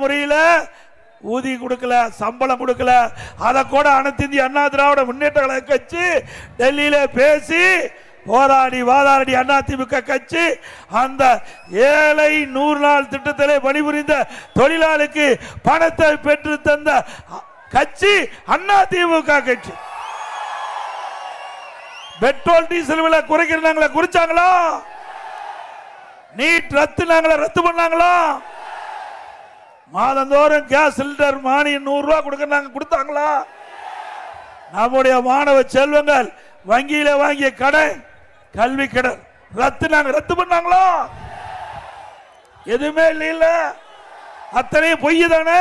முறையில் ஊதி கொடுக்கல, சம்பளம் கொடுக்கல. அதை கூட அனைத்து இந்திய அண்ணா திராவிட முன்னேற்ற கழக கட்சி டெல்லியில பேசி போராடி வாதாடி அதிமுக கட்சி அந்த ஏழை 100 நாள் திட்டத்திலே பணிபுரிந்த தொழிலாளிக்கு பணத்தை பெற்று தந்த கட்சி அதிமுக கட்சி. பெட்ரோல் டீசல் விலை குறைக்கிறாங்களா, குறிச்சாங்களா? நீட் ரத்து ரத்து பண்ணாங்களா? மாதந்தோறும் கேஸ் சிலிண்டர் மானியம் 100 ரூபாய் கொடுத்தாங்களா? நம்முடைய மாணவ செல்வங்கள் வங்கியில வாங்கிய கடன், கல்வி கடன் ரத்து பண்ணாங்களா? எதுவுமே இல்ல. அத்தனை பொய் தானே.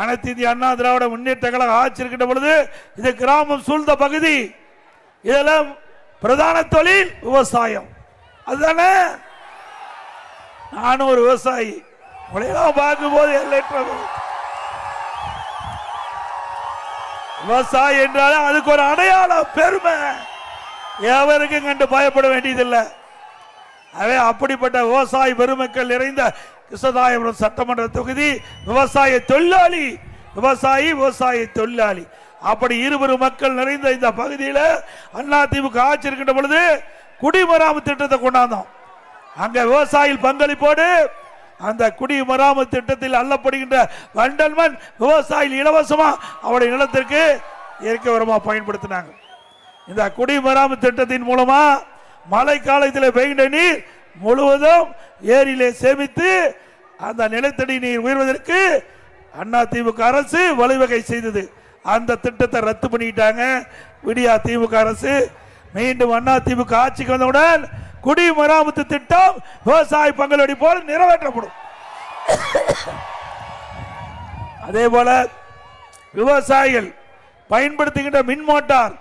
அனைத்து இந்திய அண்ணா திராவிட முன்னேற்ற கழக ஆட்சி இருக்கின்ற பொழுது இது கிராமம் சூழ்ந்த பகுதி. இதெல்லாம் பிரதான தொழில் விவசாயம். அதுதானே. நானும் ஒரு விவசாயி. பார்க்கும் போது விவசாயி என்றாலும் அதுக்கு ஒரு அடையாளம், பெருமை. எவருக்கும் கண்டு பயப்பட வேண்டியதில்லை. அப்படிப்பட்ட விவசாய பெருமக்கள் நிறைந்த கிருஷ்ணராயபுரம் சட்டமன்ற தொகுதி விவசாய தொழிலாளி, விவசாய தொழிலாளி அப்படி இருவரு மக்கள் நிறைந்த இந்த பகுதியில் அதிமுக ஆட்சி இருக்கின்ற பொழுது குடிமராமத்து திட்டத்தை கொண்டாந்தோம். அங்க விவசாயிகள் பங்களிப்போடு அந்த குடிமராமத்து திட்டத்தில் அள்ளப்படுகின்ற வண்டல் மண் விவசாயிகள் இலவசமா அவருடைய நிலத்திற்கு இயற்கை உரமா பயன்படுத்தினாங்க. இந்த குடிமராமத்து திட்டத்தின் மூலமா மழை காலத்தில் பெய்கின்ற நீர் முழுவதும் ஏரியிலே சேமித்து அந்த நிலத்தடி நீர் உயர்வதற்கு அதிமுக அரசு வழிவகை செய்தது. அந்த திட்டத்தை ரத்து பண்ணிட்டாங்க விடியா திமுக அரசு. மீண்டும் அதிமுக ஆட்சிக்கு வந்தவுடன் குடிமராமத்து திட்டம் விவசாய பங்களிப்பு போல நிறைவேற்றப்படும். அதே போல விவசாயிகள் பயன்படுத்துகின்ற மின் மோட்டார்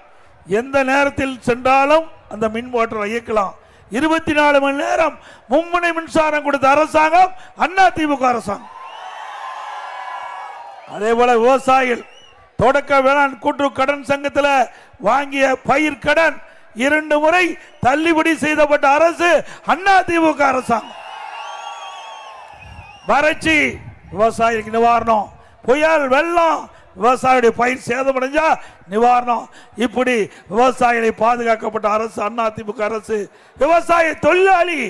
எந்த நேரத்தில் சென்றாலும் அந்த மின் மோட்டார் இயக்கலாம். 24 மணி நேரம் மும்முனை மின்சாரம் கொடுத்த அரசாங்கம் அதிமுக அரசாங்கம். அதே போல விவசாயிகள் தொடக்க வேளாண் கூட்டுறவு கடன் சங்கத்தில் வாங்கிய பயிர் கடன் 2 முறை தள்ளுபடி செய்யப்பட்ட அரசு அதிமுக அரசாங்கம். வறட்சி விவசாயிக்கு நிவாரணம், புயல் வெள்ளம் விவசாயியுடைய பயிர் சேதமடைஞ்சா நிவாரணம். இப்படி விவசாயிகளை பாதுகாக்கப்பட்ட அரசு அதிமுக அரசு. விவசாய தொழிலாளி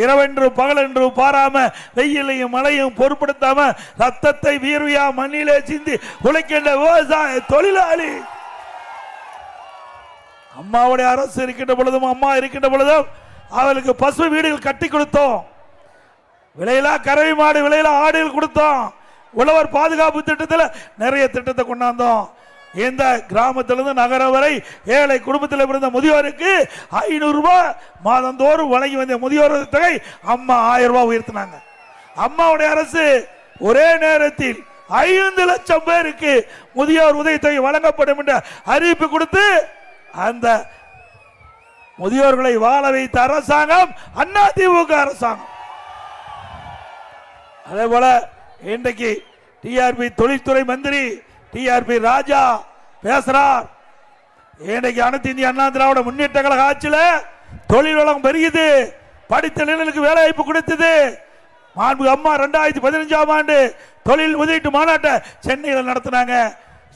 இரவென்று பகலென்று பாராம வெயிலையும் மழையும் பொருட்படுத்தாம ரத்தத்தை வீர்வியா மண்ணிலே சிந்தி உழைக்கின்ற விவசாய தொழிலாளி. அம்மாவுடைய அரசு இருக்கின்ற பொழுதும் அம்மா இருக்கின்ற பொழுதும் அவளுக்கு பசு வீடுகள் கட்டி கொடுத்தோம். விலையிலா கறவை மாடு, விலையிலா ஆடுகள் கொடுத்தோம். உழவர் பாதுகாப்பு திட்டத்தில் நிறைய திட்டத்தை கொண்டாந்தோம். இந்த கிராமத்திலிருந்து நகரம் வரை ஏழை குடும்பத்தில் பிறந்த முதியோருக்கு 500 ரூபாய் மாதந்தோறும் வழங்கி வந்த முதியோர் தொகை அம்மா 1000 ரூபாய் உயர்த்தினாங்க. அம்மாவுடைய அரசு ஒரே நேரத்தில் 5 லட்சம் பேருக்கு முதியோர் உதவித்தொகை வழங்கப்படும் என்ற அறிவிப்பு கொடுத்து அந்த முதியோர்களை வாழ வைத்த அரசாங்கம் அதிமுக அரசாங்கம். அதே போல இன்றைக்கு டிஆர்பி தொழில்துறை மந்திரி டிஆர்பி ராஜா பேசுறார். இன்றைக்கு அனைத்து இந்திய அண்ணா திராவிட முன்னேற்ற கழக ஆட்சியில் தொழில் வளம் பெருகிது, படித்த இளைஞர்களுக்கு வேலை வாய்ப்பு கொடுத்தது. மாண்பு அம்மா 2015ஆம் ஆண்டு தொழில் முதலீட்டு மாநாட்டை சென்னையில் நடத்தினாங்க.